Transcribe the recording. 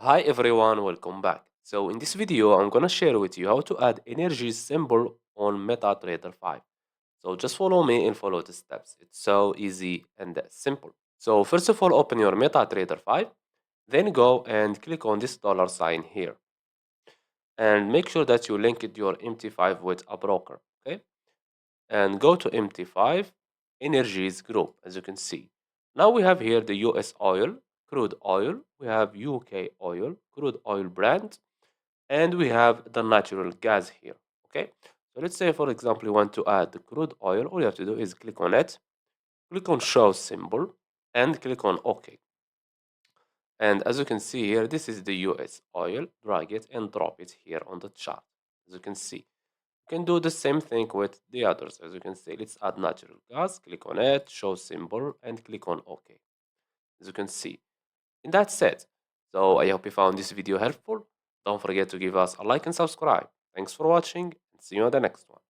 Hi everyone, welcome back. So in this video, I'm gonna share with you how to add energy symbol on MetaTrader 5. So just follow me and follow the steps. It's so easy and simple. So first of all, open your MetaTrader 5, then go and click on this dollar sign here. And make sure that you link it your MT5 with a broker, okay? And go to MT5 Energies group, as you can see. Now we have here the US oil, crude oil, we have UK oil, crude oil Brent, and we have the natural gas here. Okay, so let's say for example you want to add the crude oil. All you have to do is click on it, click on show symbol, and click on OK. And as you can see here, this is the US oil. Drag it and drop it here on the chart. As you can see, you can do the same thing with the others. As you can see, let's add natural gas, click on it, show symbol, and click on OK. As you can see, and that's it. So I hope you found this video helpful. Don't forget to give us a like and subscribe. Thanks for watching, and see you on the next one.